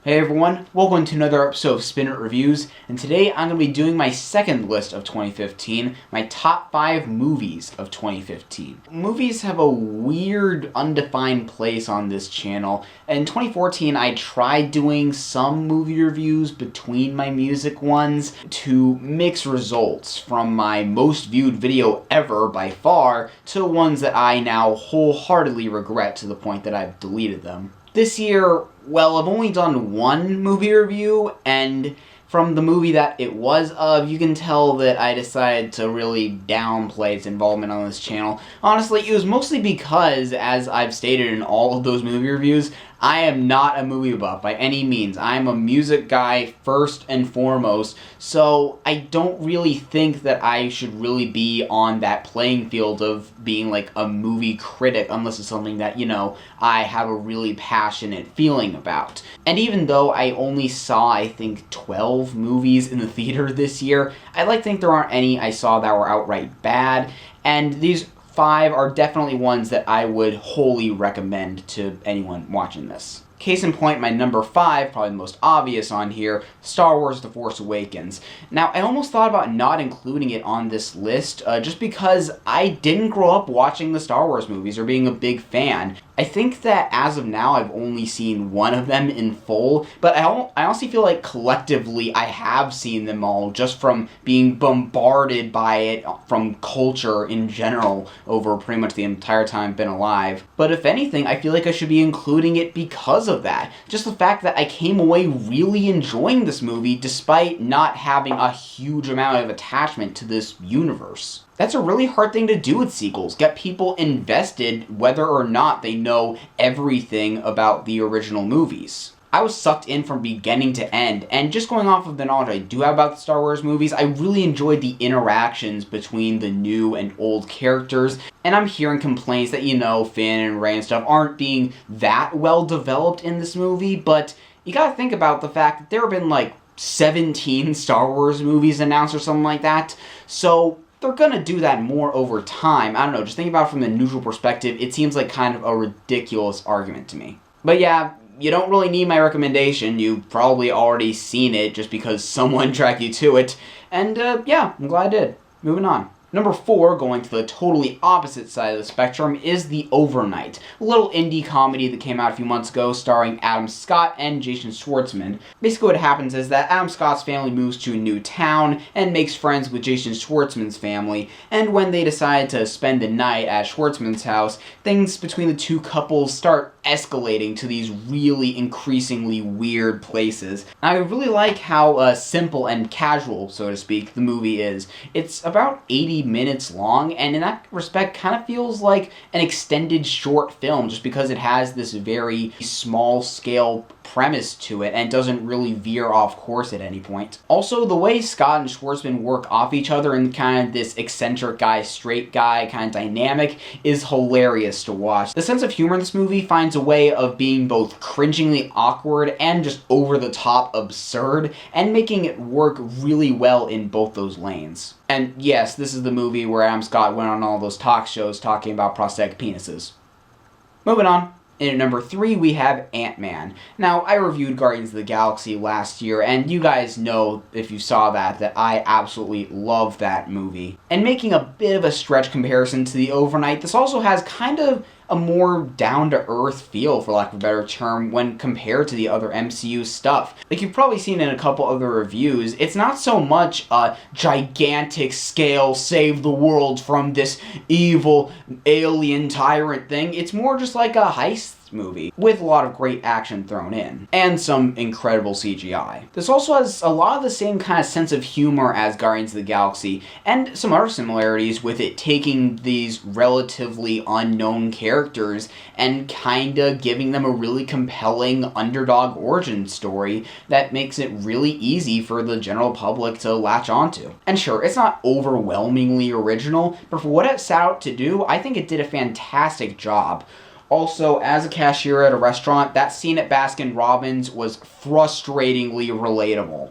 Hey everyone, welcome to another episode of Spin It Reviews, and today I'm going to be doing my second list of 2015, my top 5 movies of 2015. Movies have a weird, undefined place on this channel. In 2014, I tried doing some movie reviews between my music ones to mix results from my most viewed video ever by far to ones that I now wholeheartedly regret to the point that I've deleted them. This year, well, I've only done one movie review, and from the movie that it was of, you can tell that I decided to really downplay its involvement on this channel. Honestly, it was mostly because, as I've stated in all of those movie reviews, I am not a movie buff by any means. I am a music guy first and foremost, so I don't really think that I should really be on that playing field of being like a movie critic unless it's something that, I have a really passionate feeling about. And even though I only saw, I think, 12 movies in the theater this year, I'd like to think there aren't any I saw that were outright bad, and these 5 are definitely ones that I would wholly recommend to anyone watching this. Case in point, my number 5, probably the most obvious on here, Star Wars The Force Awakens. Now, I almost thought about not including it on this list, just because I didn't grow up watching the Star Wars movies or being a big fan. I think that as of now, I've only seen one of them in full, but I honestly feel like collectively I have seen them all just from being bombarded by it from culture in general over pretty much the entire time I've been alive. But if anything, I feel like I should be including it because of that. Just the fact that I came away really enjoying this movie despite not having a huge amount of attachment to this universe. That's a really hard thing to do with sequels. Get people invested whether or not they know everything about the original movies. I was sucked in from beginning to end, and just going off of the knowledge I do have about the Star Wars movies, I really enjoyed the interactions between the new and old characters, and I'm hearing complaints that, Finn and Rey and stuff aren't being that well developed in this movie, but you gotta think about the fact that there have been like 17 Star Wars movies announced or something like that, so they're gonna do that more over time. I don't know, just thinking about it from the neutral perspective, it seems like kind of a ridiculous argument to me. But yeah, you don't really need my recommendation. You've probably already seen it just because someone dragged you to it. And yeah, I'm glad I did. Moving on. Number 4, going to the totally opposite side of the spectrum, is The Overnight, a little indie comedy that came out a few months ago starring Adam Scott and Jason Schwartzman. Basically what happens is that Adam Scott's family moves to a new town and makes friends with Jason Schwartzman's family, and when they decide to spend the night at Schwartzman's house, things between the two couples start escalating to these really increasingly weird places. I really like how simple and casual, so to speak, the movie is. It's about 80 minutes long, and in that respect kind of feels like an extended short film just because it has this very small scale premise to it and doesn't really veer off course at any point. Also, the way Scott and Schwartzman work off each other in kind of this eccentric guy, straight guy kind of dynamic is hilarious to watch. The sense of humor in this movie finds a way of being both cringingly awkward and just over the top absurd, and making it work really well in both those lanes. And yes, this is the movie where Adam Scott went on all those talk shows talking about prosthetic penises. Moving on. And at number 3, we have AntMan. Now, I reviewed Guardians of the Galaxy last year, and you guys know, if you saw that I absolutely love that movie. And making a bit of a stretch comparison to The Overnight, this also has kind of a more down-to-earth feel, for lack of a better term, when compared to the other MCU stuff. Like you've probably seen in a couple other reviews, it's not so much a gigantic scale save the world from this evil alien tyrant thing, it's more just like a heist movie, with a lot of great action thrown in, and some incredible CGI. This also has a lot of the same kind of sense of humor as Guardians of the Galaxy, and some other similarities with it taking these relatively unknown characters and kinda giving them a really compelling underdog origin story that makes it really easy for the general public to latch onto. And sure, it's not overwhelmingly original, but for what it set out to do, I think it did a fantastic job. Also, as a cashier at a restaurant, that scene at Baskin Robbins was frustratingly relatable.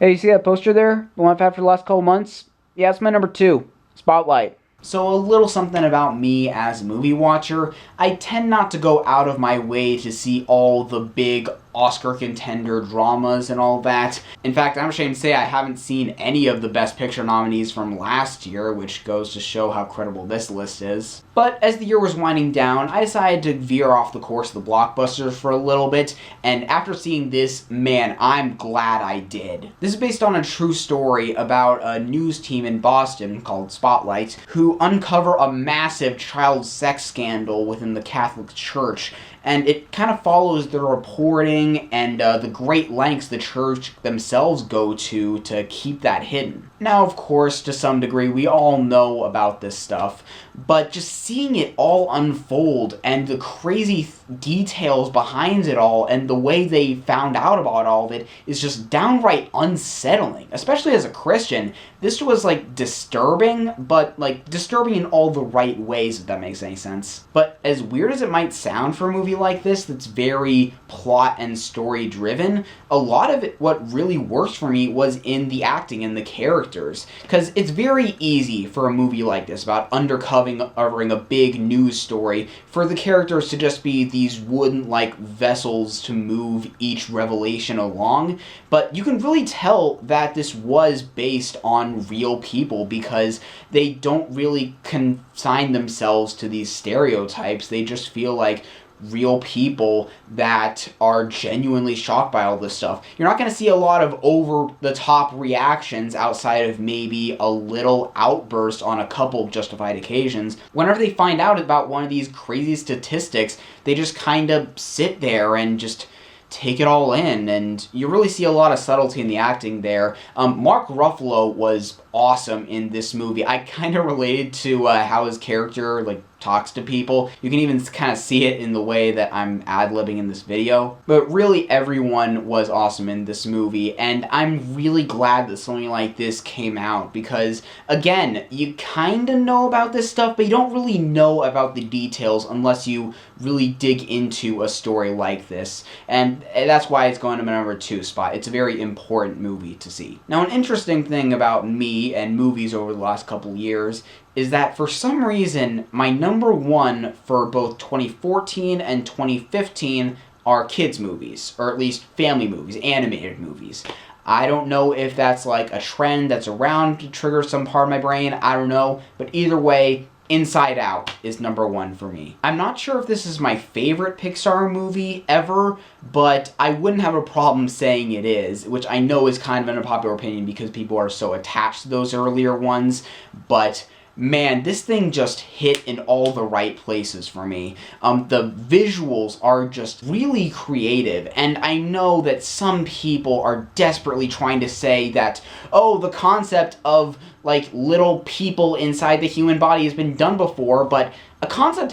Hey, you see that poster there? The one I've had for the last couple months? Yeah, it's my number 2. Spotlight. So a little something about me as a movie watcher. I tend not to go out of my way to see all the big Oscar contender dramas and all that. In fact, I'm ashamed to say I haven't seen any of the Best Picture nominees from last year, which goes to show how credible this list is. But as the year was winding down, I decided to veer off the course of the blockbusters for a little bit, and after seeing this, man, I'm glad I did. This is based on a true story about a news team in Boston called Spotlight, who uncover a massive child sex scandal within the Catholic Church, and it kind of follows the reporting and the great lengths the church themselves go to keep that hidden. Now, of course, to some degree, we all know about this stuff, but just seeing it all unfold and the crazy details behind it all and the way they found out about all of it is just downright unsettling. Especially as a Christian, this was like disturbing, but like disturbing in all the right ways, if that makes any sense. But as weird as it might sound for a movie like this that's very plot and story driven, a lot of it, what really works for me was in the acting and the characters. Because it's very easy for a movie like this about uncovering a big news story for the characters to just be these wooden-like vessels to move each revelation along, but you can really tell that this was based on real people because they don't really consign themselves to these stereotypes. They just feel like real people that are genuinely shocked by all this stuff. You're not going to see a lot of over-the-top reactions outside of maybe a little outburst on a couple of justified occasions. Whenever they find out about one of these crazy statistics, they just kind of sit there and just take it all in, and you really see a lot of subtlety in the acting there. Mark Ruffalo was awesome in this movie. I kind of related to how his character talks to people. You can even kind of see it in the way that I'm ad-libbing in this video. But really everyone was awesome in this movie, and I'm really glad that something like this came out because, again, you kind of know about this stuff, but you don't really know about the details unless you really dig into a story like this. And that's why it's going to my number 2 spot. It's a very important movie to see. Now, an interesting thing about me and movies over the last couple years is that for some reason, my number 1 for both 2014 and 2015 are kids' movies, or at least family movies, animated movies. I don't know if that's like a trend that's around to trigger some part of my brain, I don't know, but either way, Inside Out is number 1 for me. I'm not sure if this is my favorite Pixar movie ever, but I wouldn't have a problem saying it is, which I know is kind of an unpopular opinion because people are so attached to those earlier ones, but man, this thing just hit in all the right places for me. The visuals are just really creative, and I know that some people are desperately trying to say that, oh, the concept of little people inside the human body has been done before, but a concept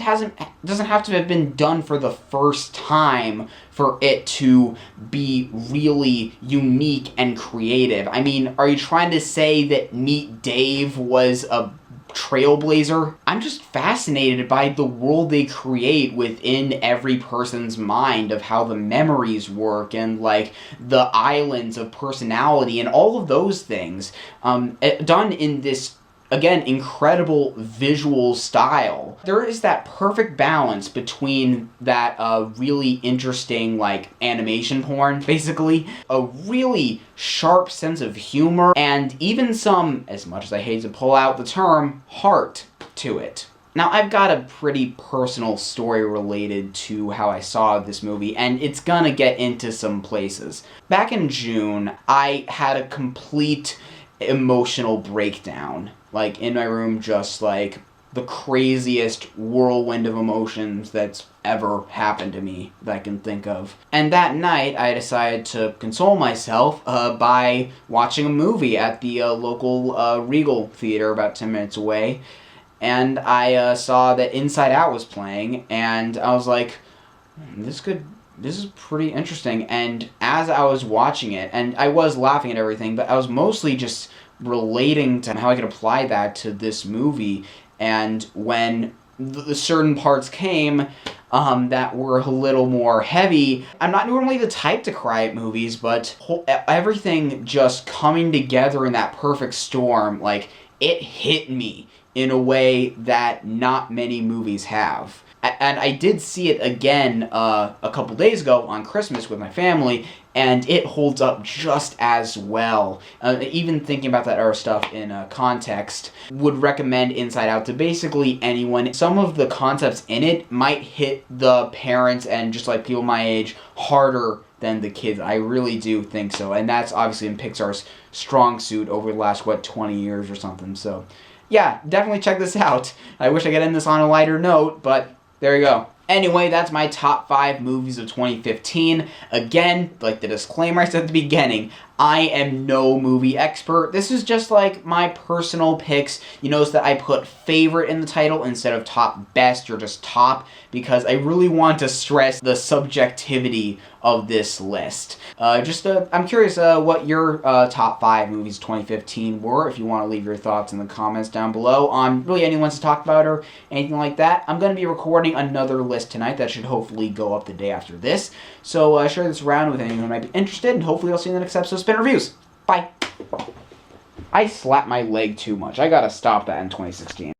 doesn't have to have been done for the first time for it to be really unique and creative. I mean, are you trying to say that Meet Dave was a trailblazer? I'm just fascinated by the world they create within every person's mind of how the memories work and the islands of personality and all of those things done in this, again, incredible visual style. There is that perfect balance between that really interesting animation porn, basically, a really sharp sense of humor, and even some, as much as I hate to pull out the term, heart to it. Now, I've got a pretty personal story related to how I saw this movie, and it's gonna get into some places. Back in June, I had a complete emotional breakdown. In my room, just the craziest whirlwind of emotions that's ever happened to me that I can think of. And that night, I decided to console myself by watching a movie at the local Regal Theater about 10 minutes away. And I saw that Inside Out was playing, and I was like, this is pretty interesting. And as I was watching it, and I was laughing at everything, but I was mostly just relating to how I could apply that to this movie. And when the certain parts came that were a little more heavy, I'm not normally the type to cry at movies, but everything just coming together in that perfect storm, it hit me in a way that not many movies have. And I did see it again a couple days ago on Christmas with my family, and it holds up just as well. Even thinking about that era stuff in context, would recommend Inside Out to basically anyone. Some of the concepts in it might hit the parents and just like people my age harder than the kids. I really do think so. And that's obviously in Pixar's strong suit over the last, 20 years or something. So, yeah, definitely check this out. I wish I could end this on a lighter note, but there you go. Anyway, that's my top 5 movies of 2015. Again, like the disclaimer I said at the beginning, I am no movie expert. This is just like my personal picks. You notice that I put favorite in the title instead of top best or just top, because I really want to stress the subjectivity of this list. I'm curious what your top 5 movies 2015 were. If you want to leave your thoughts in the comments down below on really anyone to talk about or anything like that. I'm going to be recording another list tonight that should hopefully go up the day after this. So share this around with anyone who might be interested, and hopefully I'll see you in the next episode of Spin Reviews. Bye! I slapped my leg too much. I gotta stop that in 2016.